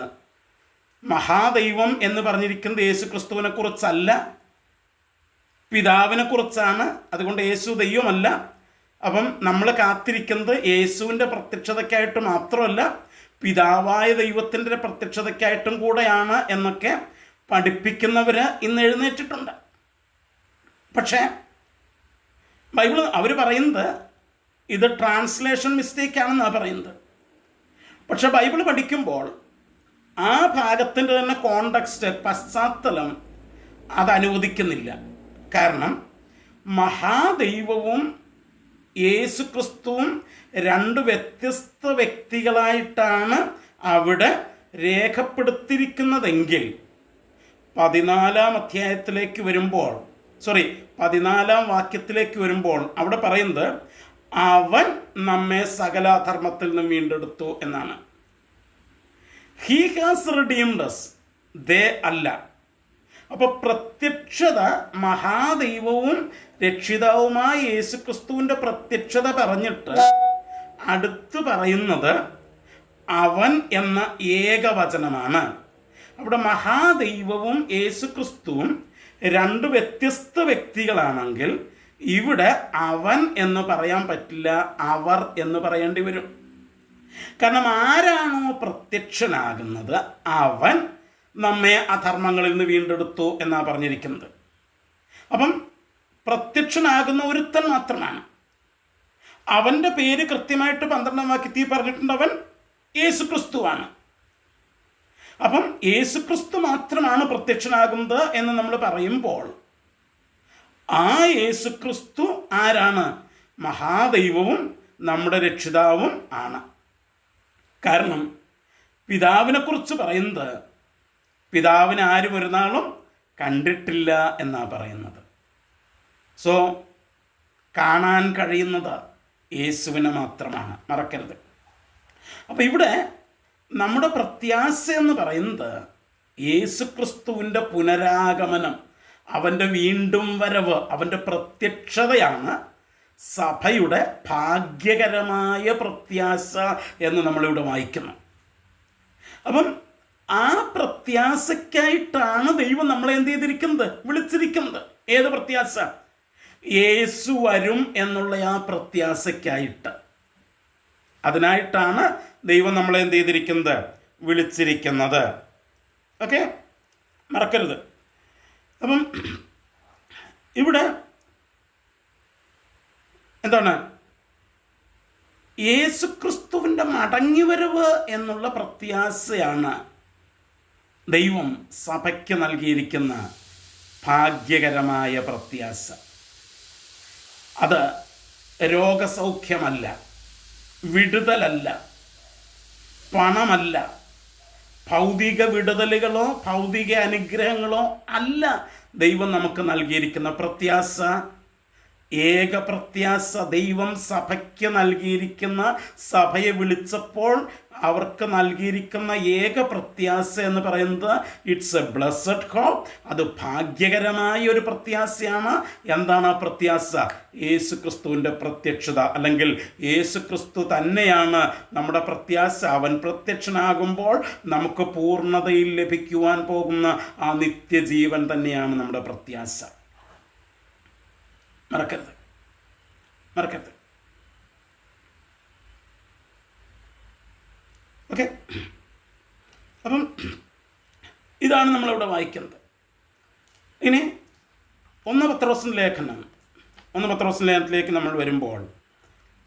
മഹാദൈവം എന്ന് പറഞ്ഞിരിക്കുന്നത് യേശു ക്രിസ്തുവിനെ കുറിച്ചല്ല, പിതാവിനെ കുറിച്ചാണ്. അതുകൊണ്ട് യേശു ദൈവമല്ല. അപ്പം നമ്മൾ കാത്തിരിക്കുന്നത് യേശുവിൻ്റെ പ്രത്യക്ഷതയ്ക്കായിട്ട് മാത്രമല്ല, പിതാവായ ദൈവത്തിൻ്റെ പ്രത്യക്ഷതയ്ക്കായിട്ടും കൂടെയാണ് എന്നൊക്കെ പഠിപ്പിക്കുന്നവർ ഇന്ന് എഴുന്നേറ്റിട്ടുണ്ട്. പക്ഷേ ബൈബിൾ അവർ പറയുന്നത് ഇത് ട്രാൻസ്ലേഷൻ മിസ്റ്റേക്കാണെന്നാണ് പറയുന്നത്. പക്ഷെ ബൈബിൾ പഠിക്കുമ്പോൾ ആ ഭാഗത്തിൻ്റെ തന്നെ കോണ്ടക്സ്റ്റ്, പശ്ചാത്തലം അത് അനുവദിക്കുന്നില്ല. കാരണം മഹാദൈവവും യേശുക്രിസ്തുവും രണ്ട് വ്യത്യസ്ത വ്യക്തികളായിട്ടാണ് അവിടെ രേഖപ്പെടുത്തിയിരിക്കുന്നതെങ്കിൽ 14-ാം അധ്യായത്തിലേക്ക് വരുമ്പോൾ, 14-ാം വാക്യത്തിലേക്ക് വരുമ്പോൾ അവിടെ പറയുന്നത് അവൻ നമ്മെ സകല ധർമ്മത്തിൽ നിന്നും വീണ്ടെടുത്തു എന്നാണ്. ഹി ഹാസ് റിഡീംഡ് us, ദേ അല്ല. അപ്പോൾ പ്രത്യക്ഷത മഹാദൈവവും രക്ഷിതാവുമായ യേശുക്രിസ്തുവിൻ്റെ പ്രത്യക്ഷത പറഞ്ഞിട്ട് അടുത്ത് പറയുന്നത് അവൻ എന്ന ഏകവചനമാണ്. അവിടെ മഹാദൈവവും യേശുക്രിസ്തുവും രണ്ട് വ്യത്യസ്ത വ്യക്തികളാണെങ്കിൽ ഇവിടെ അവൻ എന്ന് പറയാൻ പറ്റില്ല, അവർ എന്ന് പറയേണ്ടി വരും. കാരണം ആരാണോ പ്രത്യക്ഷനാകുന്നത് അവൻ നമ്മെ അധർമ്മങ്ങളിൽ നിന്ന് വീണ്ടെടുത്തു എന്നാണ് പറഞ്ഞിരിക്കുന്നത്. അപ്പം പ്രത്യക്ഷനാകുന്ന ഒരുത്തൻ മാത്രമാണ്. അവൻ്റെ പേര് കൃത്യമായിട്ട് 12-ാം വാക്യത്തിൽ പറഞ്ഞിട്ടുണ്ട്, അവൻ യേശുക്രിസ്തുവാണ്. അപ്പം യേശുക്രിസ്തു മാത്രമാണ് പ്രത്യക്ഷനാകുന്നത് എന്ന് നമ്മൾ പറയുമ്പോൾ ആ യേശുക്രിസ്തു ആരാണ്? മഹാദൈവവും നമ്മുടെ രക്ഷിതാവും ആണ്. കാരണം പിതാവിനെക്കുറിച്ച് പറയുന്നത് പിതാവിനെ ആരും ഒരു നാളും കണ്ടിട്ടില്ല എന്നാണ് പറയുന്നത്. സോ കാണാൻ കഴിയുന്നത് യേശുവിനെ മാത്രമാണ്, മറക്കരുത്. അപ്പോൾ ഇവിടെ നമ്മുടെ പ്രത്യാശ എന്ന് പറയുന്നത് യേശുക്രിസ്തുവിൻ്റെ പുനരാഗമനം, അവൻ്റെ വീണ്ടും വരവ്, അവൻ്റെ പ്രത്യക്ഷതയാണ് സഭയുടെ ഭാഗ്യകരമായ പ്രത്യാശ എന്ന് നമ്മളിവിടെ വായിക്കുന്നു. അപ്പം ആ പ്രത്യാശയ്ക്കായിട്ടാണ് ദൈവം നമ്മളെ എന്ത് ചെയ്തിരിക്കുന്നത്, വിളിച്ചിരിക്കുന്നത്. ഏത് പ്രത്യാശ? യേശു വരും എന്നുള്ള ആ പ്രത്യാശയ്ക്കായിട്ട്. അതിനായിട്ടാണ് ദൈവം നമ്മളെ എന്ത് ചെയ്തിരിക്കുന്നത്, വിളിച്ചിരിക്കുന്നത്. ഓക്കെ, മറക്കരുത്. അപ്പം ഇവിടെ എന്താണ്, യേശുക്രിസ്തുവിൻ്റെ മടങ്ങിവരവ് എന്നുള്ള പ്രത്യാശയാണ് ദൈവം സഭയ്ക്ക് നൽകിയിരിക്കുന്ന ഭാഗ്യകരമായ പ്രത്യാശ. അത് രോഗസൗഖ്യമല്ല, വിടുതലല്ല, പണമല്ല, ഭൗതിക വിടുതലുകളോ ഭൗതിക അനുഗ്രഹങ്ങളോ അല്ല ദൈവം നമുക്ക് നൽകിയിരിക്കുന്ന പ്രത്യാശ. ഏക പ്രത്യാശ ദൈവം സഭയ്ക്ക് നൽകിയിരിക്കുന്ന, സഭയെ വിളിച്ചപ്പോൾ അവർക്ക് നൽകിയിരിക്കുന്ന ഏക പ്രത്യാശ എന്ന് പറയുന്നത് ഇറ്റ്സ് എ ബ്ലെസ്സഡ് ഹോപ്പ്. അത് ഭാഗ്യകരമായ ഒരു പ്രത്യാശയാണ്. എന്താണ് ആ പ്രത്യാശ? യേശുക്രിസ്തുവിൻ്റെ പ്രത്യക്ഷത, അല്ലെങ്കിൽ യേശുക്രിസ്തു തന്നെയാണ് നമ്മുടെ പ്രത്യാശ. അവൻ പ്രത്യക്ഷനാകുമ്പോൾ നമുക്ക് പൂർണ്ണതയിൽ ലഭിക്കുവാൻ പോകുന്ന ആ നിത്യജീവൻ തന്നെയാണ് നമ്മുടെ പ്രത്യാശ. മറക്കരുത്, മറക്കരുത്. ഓക്കെ, അപ്പം ഇതാണ് നമ്മളിവിടെ വായിക്കുന്നത്. ഇനി 1 പത്രോസിൻ്റെ ലേഖനത്തിലേക്ക് നമ്മൾ വരുമ്പോൾ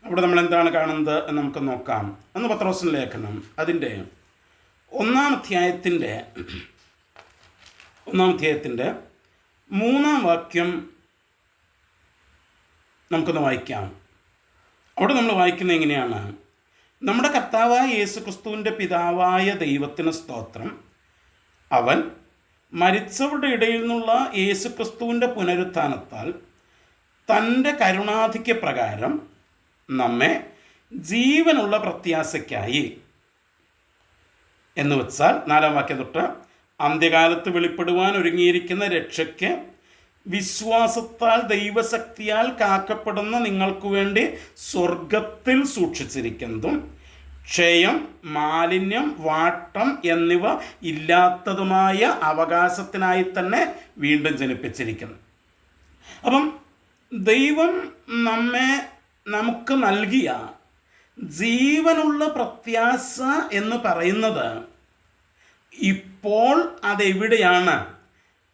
അവിടെ നമ്മൾ എന്താണ് കാണുന്നത് എന്ന് നമുക്ക് നോക്കാം. 1 പത്രോസിൻ്റെ ലേഖനം അതിൻ്റെ 1-ാം അധ്യായത്തിൻ്റെ 3-ാം വാക്യം നമുക്കൊന്ന് വായിക്കാം. അവിടെ നമ്മൾ വായിക്കുന്നത് എങ്ങനെയാണ്? നമ്മുടെ കർത്താവായ യേശുക്രിസ്തുവിൻ്റെ പിതാവായ ദൈവത്തിന് സ്തോത്രം. അവൻ മരിച്ചവരുടെ ഇടയിൽ നിന്നുള്ള യേശുക്രിസ്തുവിൻ്റെ പുനരുത്ഥാനത്താൽ തൻ്റെ കരുണാധിക്യ പ്രകാരം നമ്മെ ജീവനുള്ള പ്രത്യാശയ്ക്കായി, എന്ന് വെച്ചാൽ 4-ാം വാക്യം തൊട്ട്, അന്ത്യകാലത്ത് വെളിപ്പെടുവാൻ ഒരുങ്ങിയിരിക്കുന്ന രക്ഷയ്ക്ക് വിശ്വാസത്താൽ ദൈവശക്തിയാൽ കാക്കപ്പെടുന്ന നിങ്ങൾക്ക് വേണ്ടി സ്വർഗത്തിൽ സൂക്ഷിച്ചിരിക്കുന്നതും ക്ഷയം, മാലിന്യം, വാട്ടം എന്നിവ ഇല്ലാത്തതുമായ അവകാശത്തിനായി തന്നെ വീണ്ടും ജനിപ്പിച്ചിരിക്കുന്നു. അപ്പം ദൈവം നമുക്ക് നൽകിയ ജീവനുള്ള പ്രത്യാശ എന്ന് പറയുന്നത് ഇപ്പോൾ അതെവിടെയാണ്?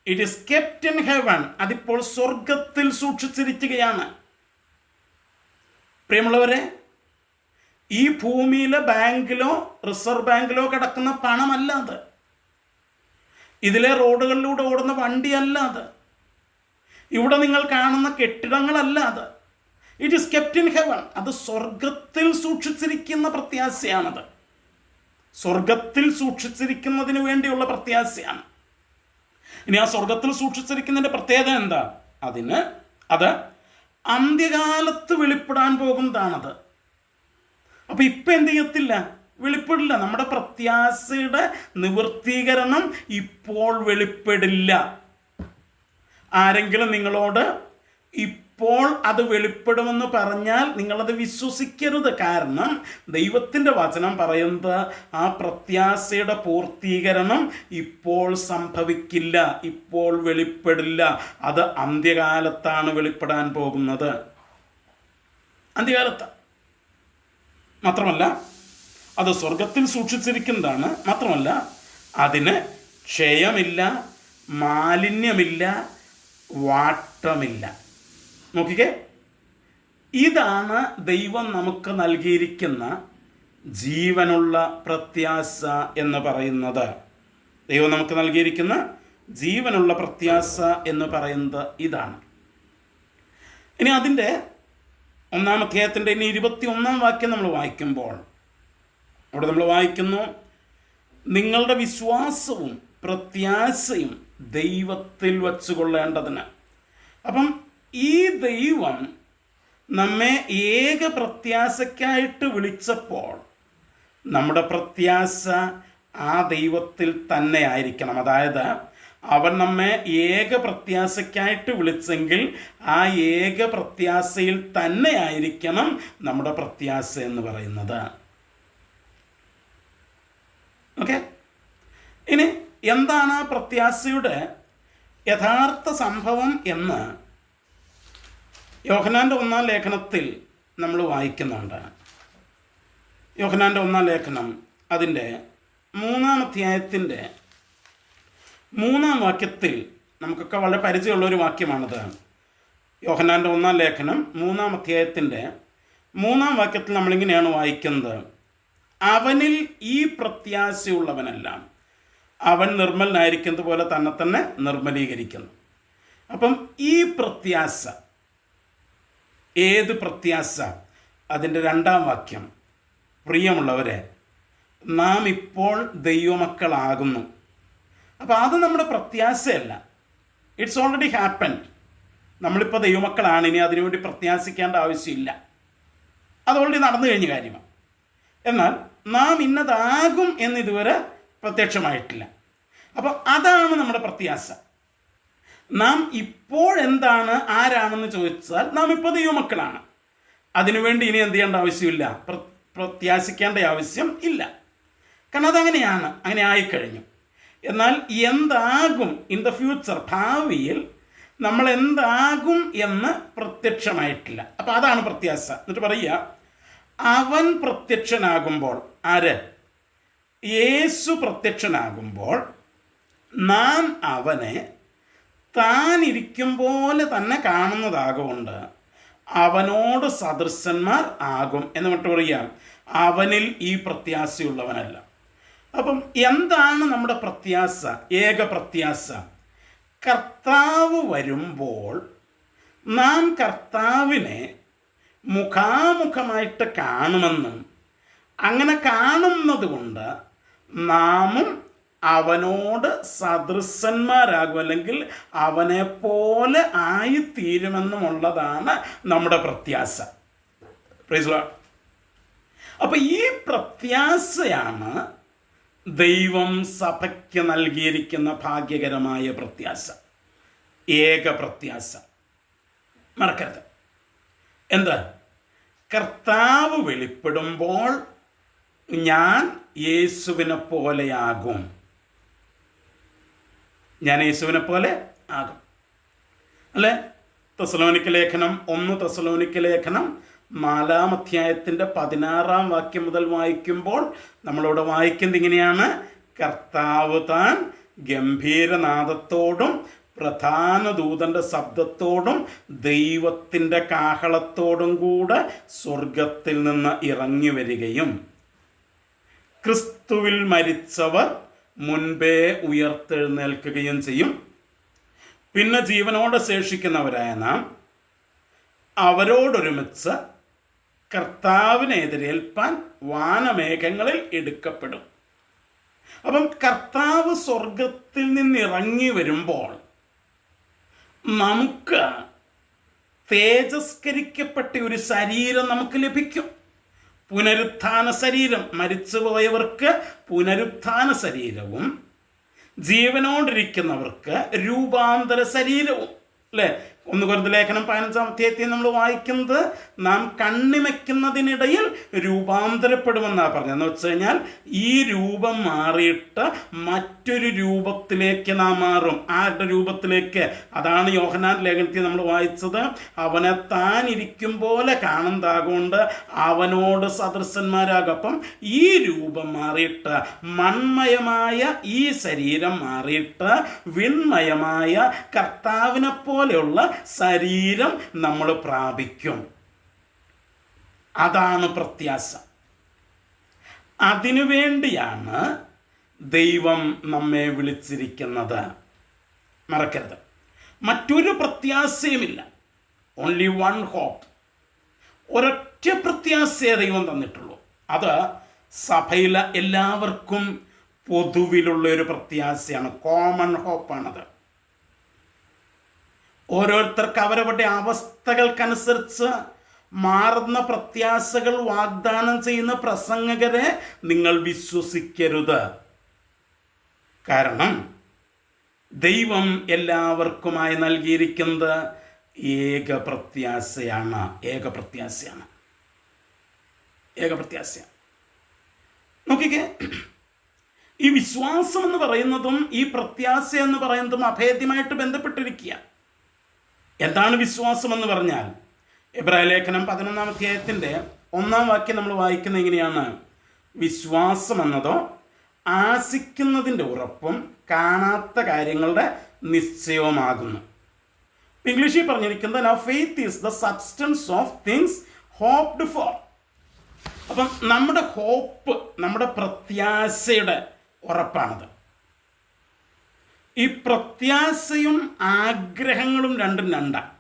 It is kept in heaven. അതിപ്പോൾ സ്വർഗത്തിൽ സൂക്ഷിച്ചിരിക്കുകയാണ്. പ്രിയമുള്ളവരെ, ഈ ഭൂമിയിലെ ബാങ്കിലോ റിസർവ് ബാങ്കിലോ കിടക്കുന്ന പണമല്ല അത്. ഇതിലെ റോഡുകളിലൂടെ ഓടുന്ന വണ്ടിയല്ല അത്. ഇവിടെ നിങ്ങൾ കാണുന്ന കെട്ടിടങ്ങളല്ല അത്. It is kept in heaven. അത് സ്വർഗത്തിൽ സൂക്ഷിച്ചിരിക്കുന്ന പ്രത്യാശയാണത്. സ്വർഗത്തിൽ സൂക്ഷിച്ചിരിക്കുന്നതിന് വേണ്ടിയുള്ള പ്രത്യാശയാണ്. ഇനി ആ സ്വർഗത്തിൽ സൂക്ഷിച്ചിരിക്കുന്നതിൻ്റെ പ്രത്യേകത എന്താ? അത് അന്ത്യകാലത്ത് വെളിപ്പെടാൻ പോകുന്നതാണത്. അപ്പം ഇപ്പം എന്ത് ചെയ്യത്തില്ല? വെളിപ്പെടില്ല. നമ്മുടെ പ്രത്യാശയുടെ നിവൃത്തീകരണം ഇപ്പോൾ വെളിപ്പെടില്ല. ആരെങ്കിലും നിങ്ങളോട് ഇപ്പോൾ അത് വെളിപ്പെടുമെന്ന് പറഞ്ഞാൽ നിങ്ങളത് വിശ്വസിക്കരുത്. കാരണം ദൈവത്തിൻ്റെ വചനം പറയുന്നത് ആ പ്രത്യാശയുടെ പൂർത്തീകരണം ഇപ്പോൾ സംഭവിക്കില്ല, ഇപ്പോൾ വെളിപ്പെടില്ല. അത് അന്ത്യകാലത്താണ് വെളിപ്പെടാൻ പോകുന്നത്. അന്ത്യകാലത്ത് മാത്രമല്ല, അത് സ്വർഗത്തിൽ സൂക്ഷിച്ചിരിക്കുന്നതാണ്. മാത്രമല്ല, അതിന് ക്ഷയമില്ല, മാലിന്യമില്ല, വാട്ടമില്ല. നോക്കിക്കേ, ഇതാണ് ദൈവം നമുക്ക് നൽകിയിരിക്കുന്ന ജീവനുള്ള പ്രത്യാശ എന്ന് പറയുന്നത്. ദൈവം നമുക്ക് നൽകിയിരിക്കുന്ന ജീവനുള്ള പ്രത്യാശ എന്ന് പറയുന്നത് ഇതാണ്. ഇനി അതിൻ്റെ 1-ാം അധ്യായത്തിൻ്റെ ഇനി 21-ാം വാക്യം നമ്മൾ വായിക്കുമ്പോൾ അവിടെ നമ്മൾ വായിക്കുന്നു, നിങ്ങളുടെ വിശ്വാസവും പ്രത്യാശയും ദൈവത്തിൽ വച്ചുകൊള്ളേണ്ടതിന്. അപ്പം ഈ ദൈവം നമ്മെ ഏക പ്രത്യാശയ്ക്കായിട്ട് വിളിച്ചപ്പോൾ നമ്മുടെ പ്രത്യാശ ആ ദൈവത്തിൽ തന്നെ ആയിരിക്കണം. അതായത് അവൻ നമ്മെ ഏക പ്രത്യാശയ്ക്കായിട്ട് വിളിച്ചെങ്കിൽ ആ ഏക പ്രത്യാശയിൽ തന്നെ ആയിരിക്കണം നമ്മുടെ പ്രത്യാശ എന്ന് പറയുന്നത്. ഓക്കെ, ഇനി എന്താണ് ആ പ്രത്യാശയുടെ യഥാർത്ഥ സംഭവം എന്ന് യോഹന്നാൻ്റെ 1-ാം ലേഖനത്തിൽ നമ്മൾ വായിക്കുന്നുണ്ട്. യോഹന്നാൻ്റെ 1-ാം ലേഖനം അതിൻ്റെ 3-ാം അധ്യായത്തിൻ്റെ 3-ാം വാക്യത്തിൽ നമുക്കൊക്കെ വളരെ പരിചയമുള്ളൊരു വാക്യമാണത്. യോഹന്നാൻ്റെ 1-ാം ലേഖനം 3-ാം അധ്യായത്തിൻ്റെ 3-ാം വാക്യത്തിൽ നമ്മളിങ്ങനെയാണ് വായിക്കുന്നത്, അവനിൽ ഈ പ്രത്യാശയുള്ളവനെല്ലാം അവൻ നിർമ്മലനായിരിക്കുന്നത് പോലെ തന്നെ നിർമ്മലീകരിക്കുന്നു. അപ്പം ഈ പ്രത്യാശ, ഏത് പ്രത്യാശ? അതിൻ്റെ 2-ാം വാക്യം, പ്രിയമുള്ളവരെ, നാം ഇപ്പോൾ ദൈവമക്കളാകുന്നു. അപ്പോൾ അത് നമ്മുടെ പ്രത്യാശയല്ല, ഇറ്റ്സ് ഓൾറെഡി ഹാപ്പൻഡ്. നമ്മളിപ്പോൾ ദൈവമക്കളാണ്, ഇനി അതിനുവേണ്ടി പ്രത്യാശിക്കേണ്ട ആവശ്യമില്ല, അത് ഓൾറെഡി നടന്നു കഴിഞ്ഞ കാര്യമാണ്. എന്നാൽ നാം ഇന്നതാകും എന്നിതുവരെ പ്രത്യക്ഷമായിട്ടില്ല. അപ്പോൾ അതാണ് നമ്മുടെ പ്രത്യാശ. നാം ഇപ്പോഴെന്താണ്, ആരാണെന്ന് ചോദിച്ചാൽ നാം ഇപ്പോൾ ദൈവമക്കളാണ്. അതിനുവേണ്ടി ഇനി എന്ത് ചെയ്യേണ്ട ആവശ്യമില്ല, പ്രത്യാശിക്കേണ്ട ആവശ്യം ഇല്ല. കാരണം അതങ്ങനെയാണ്, അങ്ങനെ ആയിക്കഴിഞ്ഞു. എന്നാൽ എന്താകും ഇൻ ദ ഫ്യൂച്ചർ, ഭാവിയിൽ നമ്മൾ എന്താകും എന്ന് പ്രത്യക്ഷമായിട്ടില്ല. അപ്പം അതാണ് പ്രത്യാശ. എന്നിട്ട് പറയുക, അവൻ പ്രത്യക്ഷനാകുമ്പോൾ, ആര്? യേശു പ്രത്യക്ഷനാകുമ്പോൾ നാം അവനെ താൻ ഇരിക്കും പോലെ തന്നെ കാണുന്നതാകൊണ്ട് അവനോട് സദൃശന്മാർ ആകും എന്ന് വിട്ട് പറയാം. അവനിൽ ഈ പ്രത്യാശയുള്ളവനല്ല. അപ്പം എന്താണ് നമ്മുടെ പ്രത്യാശ? ഏക പ്രത്യാശ, കർത്താവ് വരുമ്പോൾ നാം കർത്താവിനെ മുഖാമുഖമായിട്ട് കാണുമെന്നും അങ്ങനെ കാണുന്നത് കൊണ്ട് നാമും അവനോട് സദൃശന്മാരാകും, അല്ലെങ്കിൽ അവനെ പോലെ ആയിത്തീരുമെന്നുമുള്ളതാണ് നമ്മുടെ പ്രത്യാശ. Praise the Lord. അപ്പം ഈ പ്രത്യാശയാണ് ദൈവം സഭയ്ക്ക് നൽകിയിരിക്കുന്ന ഭാഗ്യകരമായ പ്രത്യാശ, ഏക പ്രത്യാശ. മറക്കരുത്. എന്താ? കർത്താവ് വെളിപ്പെടുമ്പോൾ ഞാൻ യേശുവിനെ പോലെയാകും. ഞാൻ യേശുവിനെ പോലെ ആകും, അല്ലേ? തെസ്സലോനിക്ക ലേഖനം 1 തെസ്സലോനിക്ക ലേഖനം 4-ാം അധ്യായത്തിൻ്റെ 16-ാം വാക്യം മുതൽ വായിക്കുമ്പോൾ നമ്മളിവിടെ വായിക്കുന്നത് ഇങ്ങനെയാണ്, കർത്താവ് താൻ ഗംഭീരനാദത്തോടും പ്രധാന ദൂതൻ്റെ ശബ്ദത്തോടും ദൈവത്തിൻ്റെ കാഹളത്തോടും കൂടെ സ്വർഗത്തിൽ നിന്ന് ഇറങ്ങി വരികയും ക്രിസ്തുവിൽ മരിച്ചവർ മുൻപേ ഉയർത്തെഴുന്നേൽക്കുകയും ചെയ്യും. പിന്നെ ജീവനോടെ ശേഷിക്കുന്നവരായ നാം അവരോടൊരുമിച്ച് കർത്താവിനെ എതിരേൽപ്പാൻ വാനമേഘങ്ങളിൽ എടുക്കപ്പെടും. അപ്പം കർത്താവ് സ്വർഗത്തിൽ നിന്ന് ഇറങ്ങി വരുമ്പോൾ നമുക്ക് തേജസ്കരിക്കപ്പെട്ട ഒരു ശരീരം നമുക്ക് ലഭിക്കും. പുനരുത്ഥാന ശരീരം. മരിച്ചുപോയവർക്ക് പുനരുത്ഥാന ശരീരവും ജീവനോടിരിക്കുന്നവർക്ക് രൂപാന്തര ശരീരവും, അല്ലേ? 1 കൊരിന്ത്യർ ലേഖനം 15-ാം അധ്യായത്തിൽ നമ്മൾ വായിക്കുന്നത് നാം കണ്ണിമയ്ക്കുന്നതിനിടയിൽ രൂപാന്തരപ്പെടുമെന്നാണ് പറഞ്ഞത്. എന്ന് വെച്ച് കഴിഞ്ഞാൽ ഈ രൂപം മാറിയിട്ട് മറ്റൊരു രൂപത്തിലേക്ക് നാം മാറും. ആരുടെ രൂപത്തിലേക്ക്? അതാണ് യോഹന്നാൻ ലേഖനത്തിൽ നമ്മൾ വായിച്ചത്, അവനെ താൻ ഇരിക്കും പോലെ കാണുന്നതാകൊണ്ട് അവനോട് സദൃശന്മാരാകും. അപ്പം ഈ രൂപം മാറിയിട്ട്, മൺമയമായ ഈ ശരീരം മാറിയിട്ട് വിൺമയമായ കർത്താവിനെ പോലെയുള്ള ശരീരം നമ്മൾ പ്രാപിക്കും. അതാണ് പ്രത്യാശ. അതിനുവേണ്ടിയാണ് ദൈവം നമ്മെ വിളിച്ചിരിക്കുന്നത്. മറക്കരുത്. മറ്റൊരു പ്രത്യാശയുമില്ല. ഓൺലി വൺ ഹോപ്പ്, ഒരൊറ്റ പ്രത്യാശയെ ദൈവം തന്നിട്ടുള്ളൂ. അത് സഭയിലെ എല്ലാവർക്കും പൊതുവിലുള്ള ഒരു പ്രത്യാശയാണ്, കോമൺ ഹോപ്പാണത്. ഓരോരുത്തർക്ക് അവരവരുടെ അവസ്ഥകൾക്കനുസരിച്ച് മാറുന്ന പ്രത്യാശകൾ വാഗ്ദാനം ചെയ്യുന്ന പ്രസംഗകരെ നിങ്ങൾ വിശ്വസിക്കരുത്. കാരണം ദൈവം എല്ലാവർക്കുമായി നൽകിയിരിക്കുന്നത് ഏക പ്രത്യാശയാണ്. നോക്കിക്കേ, ഈ വിശ്വാസം എന്ന് പറയുന്നതും ഈ പ്രത്യാശ എന്ന് പറയുന്നതും അഭേദ്യമായിട്ട് ബന്ധപ്പെട്ടിരിക്കുക. എന്താണ് വിശ്വാസം എന്ന് പറഞ്ഞാൽ, എബ്രായ ലേഖനം 11-ാം അധ്യായത്തിൻ്റെ 1-ാം വാക്യം നമ്മൾ വായിക്കുന്നത് എങ്ങനെയാണ്? വിശ്വാസം എന്നതോ ആശിക്കുന്നതിൻ്റെ ഉറപ്പും കാണാത്ത കാര്യങ്ങളുടെ നിശ്ചയവുമാകുന്നു. ഇംഗ്ലീഷിൽ പറഞ്ഞിരിക്കുന്നത് now faith is the substance of things hoped for. അപ്പം നമ്മുടെ ഹോപ്പ്, നമ്മുടെ പ്രത്യാശയുടെ ഉറപ്പാണത്. ഈ പ്രത്യാശയും ആഗ്രഹങ്ങളും രണ്ടും രണ്ടാണ്.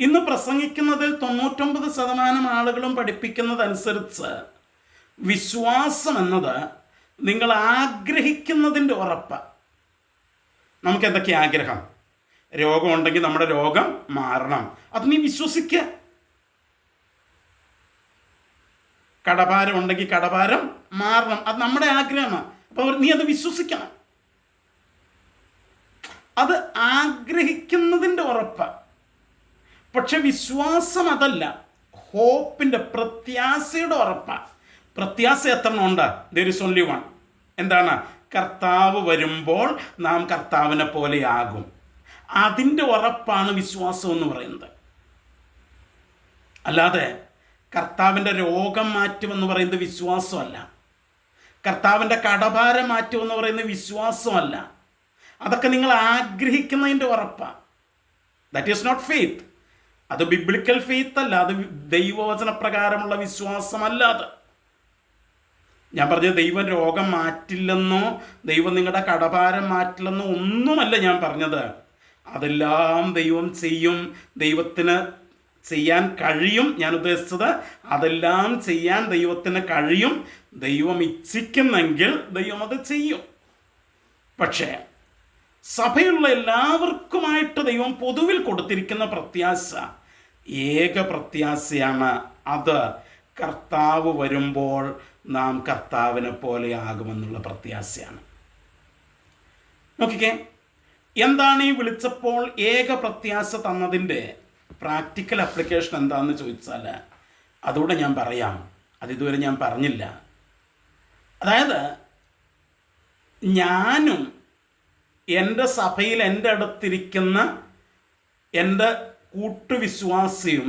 ഇന്ന് പ്രസംഗിക്കുന്നതിൽ 99% ആളുകളും പഠിപ്പിക്കുന്നതനുസരിച്ച് വിശ്വാസം എന്നത് നിങ്ങൾ ആഗ്രഹിക്കുന്നതിൻ്റെ ഉറപ്പാണ്. നമുക്ക് എന്തൊക്കെയാണ് ആഗ്രഹം? രോഗമുണ്ടെങ്കിൽ നമ്മുടെ രോഗം മാറണം, അത് നീ വിശ്വസിക്കുക. കടഭാരം ഉണ്ടെങ്കിൽ കടഭാരം മാറണം, അത് നമ്മുടെ ആഗ്രഹമാണ്. അപ്പോൾ നീ അത് വിശ്വസിക്കണം. അത് ആഗ്രഹിക്കുന്നതിൻ്റെ ഉറപ്പാണ്. പക്ഷെ വിശ്വാസം അതല്ല, ഹോപ്പിൻ്റെ, പ്രത്യാശയുടെ ഉറപ്പാണ്. പ്രത്യാശ എത്ര ഉണ്ട്? There is only one. എന്താണ്? കർത്താവ് വരുമ്പോൾ നാം കർത്താവിനെ പോലെയാകും. അതിൻ്റെ ഉറപ്പാണ് വിശ്വാസം എന്ന് പറയുന്നത്. അല്ലാതെ കർത്താവിൻ്റെ രോഗം മാറ്റുമെന്ന് പറയുന്നത് വിശ്വാസമല്ല. കർത്താവിൻ്റെ കടഭാരം മാറ്റുമെന്ന് പറയുന്നത് വിശ്വാസമല്ല. അതൊക്കെ നിങ്ങൾ ആഗ്രഹിക്കുന്നതിൻ്റെ ഉറപ്പാണ്. That is not faith. അത് ബിബ്ലിക്കൽ ഫെയ്ത്ത് അല്ല, അത് ദൈവവചന പ്രകാരമുള്ള വിശ്വാസമല്ല. അത് ഞാൻ പറഞ്ഞത് ദൈവം രോഗം മാറ്റില്ലെന്നോ ദൈവം നിങ്ങളുടെ കടഭാരം മാറ്റില്ലെന്നോ ഒന്നുമല്ല ഞാൻ പറഞ്ഞത്. അതെല്ലാം ദൈവം ചെയ്യും, ദൈവത്തിന് ചെയ്യാൻ കഴിയും. ഞാൻ ഉദ്ദേശിച്ചത് അതെല്ലാം ചെയ്യാൻ ദൈവത്തിന് കഴിയും. ദൈവം ഇച്ഛിക്കുന്നെങ്കിൽ ദൈവം അത് ചെയ്യും. പക്ഷേ സഭയുള്ള എല്ലാവർക്കുമായിട്ട് ദൈവം പൊതുവിൽ കൊടുത്തിരിക്കുന്ന പ്രത്യാശ ഏക പ്രത്യാശയാണ്. അത് കർത്താവ് വരുമ്പോൾ നാം കർത്താവിനെ പോലെയാകുമെന്നുള്ള പ്രത്യാശയാണ്. നോക്കിക്കേ, എന്താണ് ഈ വിളിച്ചപ്പോൾ ഏക പ്രത്യാശ തന്നതിൻ്റെ പ്രാക്ടിക്കൽ അപ്ലിക്കേഷൻ എന്താണെന്ന് ചോദിച്ചാൽ അതുകൂടെ ഞാൻ പറയാം. അതിതുവരെ ഞാൻ പറഞ്ഞില്ല. അതായത് ഞാനും എൻ്റെ സഭയിൽ എൻ്റെ അടുത്തിരിക്കുന്ന എൻ്റെ കൂട്ടുവിശ്വാസിയും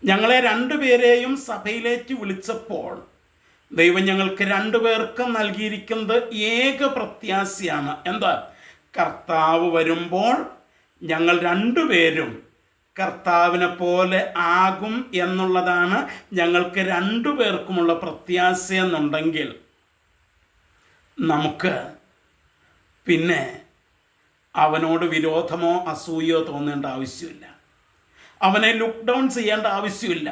ഞങ്ങളെ രണ്ടുപേരെയും സഭയിലേക്ക് വിളിച്ചപ്പോൾ ദൈവം ഞങ്ങൾക്ക് രണ്ടുപേർക്കും നൽകിയിരിക്കുന്നത് ഏക പ്രത്യാശയാണ്. എന്താ? കർത്താവ് വരുമ്പോൾ ഞങ്ങൾ രണ്ടുപേരും കർത്താവിനെ പോലെ ആകും എന്നുള്ളതാണ് ഞങ്ങൾക്ക് രണ്ടുപേർക്കുമുള്ള പ്രത്യാശ എന്നുണ്ടെങ്കിൽ നമുക്ക് പിന്നെ അവനോട് വിരോധമോ അസൂയോ തോന്നേണ്ട ആവശ്യമില്ല. അവനെ ലുക്ക് ഡൗൺ ചെയ്യേണ്ട ആവശ്യമില്ല.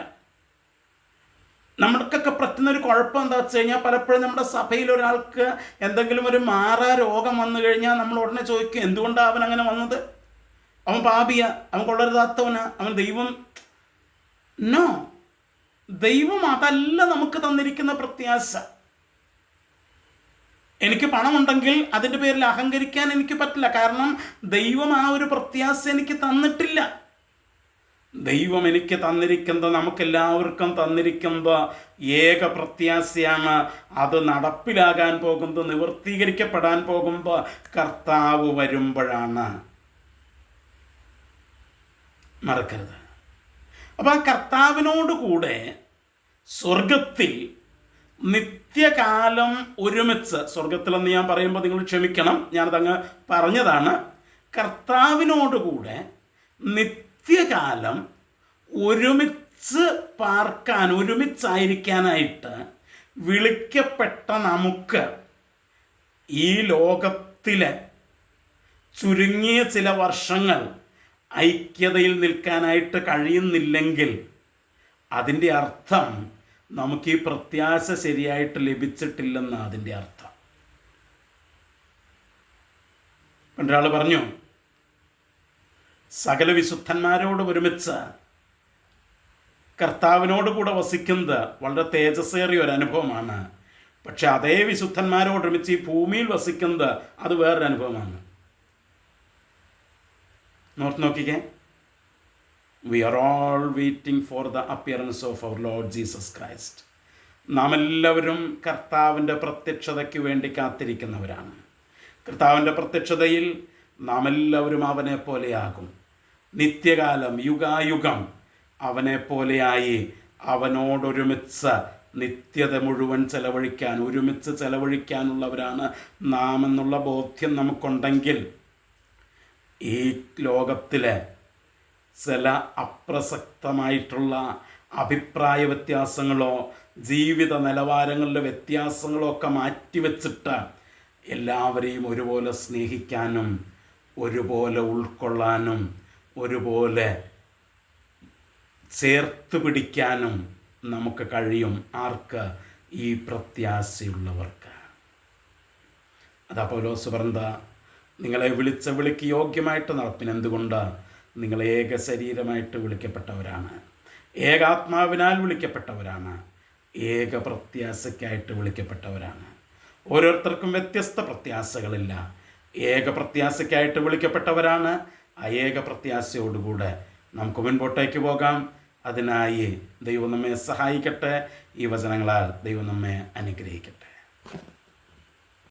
നമ്മൾക്കൊക്കെ പറ്റുന്നൊരു കുഴപ്പം എന്താ വെച്ച് കഴിഞ്ഞാൽ, പലപ്പോഴും നമ്മുടെ സഭയിൽ ഒരാൾക്ക് എന്തെങ്കിലും ഒരു മാറാ രോഗം വന്നു കഴിഞ്ഞാൽ നമ്മൾ ഉടനെ ചോദിക്കും, എന്തുകൊണ്ടാണ് അവൻ അങ്ങനെ വന്നത്? അവൻ പാപിയ, അവൻ കൊള്ളരുതാത്തവനാ, അവൻ ദൈവം. നോ, ദൈവം അതല്ല നമുക്ക് തന്നിരിക്കുന്ന പ്രത്യാശ. എനിക്ക് പണമുണ്ടെങ്കിൽ അതിൻ്റെ പേരിൽ അഹങ്കരിക്കാൻ എനിക്ക് പറ്റില്ല. കാരണം ദൈവം ആ ഒരു പ്രത്യാശ എനിക്ക് തന്നിട്ടില്ല. ദൈവം എനിക്ക് തന്നിരിക്കുന്നത്, നമുക്കെല്ലാവർക്കും തന്നിരിക്കുന്നത് ഏക പ്രത്യാശയാണ്. അത് നടപ്പിലാകാൻ പോകുന്നത്, നിവർത്തീകരിക്കപ്പെടാൻ പോകുമ്പോൾ കർത്താവ് വരുമ്പോഴാണ്. മറക്കരുത്. അപ്പം ആ കർത്താവിനോടുകൂടെ സ്വർഗത്തിൽ നിത്യകാലം ഒരുമിച്ച്, സ്വർഗത്തിലെന്ന് ഞാൻ പറയുമ്പോൾ നിങ്ങൾ ക്ഷമിക്കണം, ഞാനതങ്ങ് പറഞ്ഞതാണ്. കർത്താവിനോടുകൂടെ നിത്യകാലം ഒരുമിച്ച് പാർക്കാൻ, ഒരുമിച്ചായിരിക്കാനായിട്ട് വിളിക്കപ്പെട്ട നമുക്ക് ഈ ലോകത്തിലെ ചുരുങ്ങിയ ചില വർഷങ്ങൾ ഐക്യതയിൽ നിൽക്കാനായിട്ട് കഴിയുന്നില്ലെങ്കിൽ അതിൻ്റെ അർത്ഥം നമുക്ക് ഈ പ്രത്യാശ ശരിയായിട്ട് ലഭിച്ചിട്ടില്ലെന്നാണ് അതിൻ്റെ അർത്ഥം. ഒരാൾ പറഞ്ഞു, സകല വിശുദ്ധന്മാരോട് ഒരുമിച്ച് കർത്താവിനോട് കൂടെ വസിക്കുന്നത് വളരെ തേജസ്സേറിയ ഒരു അനുഭവമാണ്. പക്ഷെ അതേ വിശുദ്ധന്മാരോട് ഒരുമിച്ച് ഈ ഭൂമിയിൽ വസിക്കുന്നത് അത് വേറൊരു അനുഭവമാണ്. നോക്കിക്കേ, we are all waiting for the appearance of our lord Jesus Christ. നാം എല്ലാവരും കർത്താവിൻ്റെ പ്രത്യക്ഷതയ്ക്ക് വേണ്ടി കാത്തിരിക്കുന്നവരാണ്. കർത്താവിൻ്റെ പ്രത്യക്ഷതയിൽ നാം എല്ലാവരും അവനെ പോലെയാകും. നിത്യകാലം, യുഗായുഗം അവനെ പോലെയായി അവനോടൊരുമിച്ച് നിത്യത മുഴുവൻ ഒരുമിച്ച് ചെലവഴിക്കാനുള്ളവരാണ് നാം എന്നുള്ള ബോധ്യം നമുക്കുണ്ടെങ്കിൽ ഈ ലോകത്തിലെ ചില അപ്രസക്തമായിട്ടുള്ള അഭിപ്രായ വ്യത്യാസങ്ങളോ ജീവിത നിലവാരങ്ങളിലെ വ്യത്യാസങ്ങളോ ഒക്കെ മാറ്റിവെച്ചിട്ട് എല്ലാവരെയും ഒരുപോലെ സ്നേഹിക്കാനും ഒരുപോലെ ഉൾക്കൊള്ളാനും ഒരുപോലെ ചേർത്ത് പിടിക്കാനും നമുക്ക് കഴിയും. ആർക്ക്? ഈ പ്രത്യാശയുള്ളവർക്ക്. അതാ പൗലോസ് പറഞ്ഞ, നിങ്ങളെ വിളിച്ച വിളിക്ക് യോഗ്യമായിട്ട് നടപ്പിനെന്തുകൊണ്ട്? നിങ്ങൾ ഏക ശരീരമായിട്ട് വിളിക്കപ്പെട്ടവരാണ്, ഏകാത്മാവിനാൽ വിളിക്കപ്പെട്ടവരാണ്, ഏക പ്രത്യാശയ്ക്കായിട്ട് വിളിക്കപ്പെട്ടവരാണ്. ഓരോരുത്തർക്കും വ്യത്യസ്ത പ്രത്യാശകളില്ല. ഏക പ്രത്യാശയ്ക്കായിട്ട് വിളിക്കപ്പെട്ടവരാണ്. ആ ഏക പ്രത്യാശയോടുകൂടെ നമുക്ക് മുൻപോട്ടേക്ക് പോകാം. അതിനായി ദൈവം നമ്മെ സഹായിക്കട്ടെ. ഈ വചനങ്ങളാൽ ദൈവം നമ്മെ അനുഗ്രഹിക്കട്ടെ.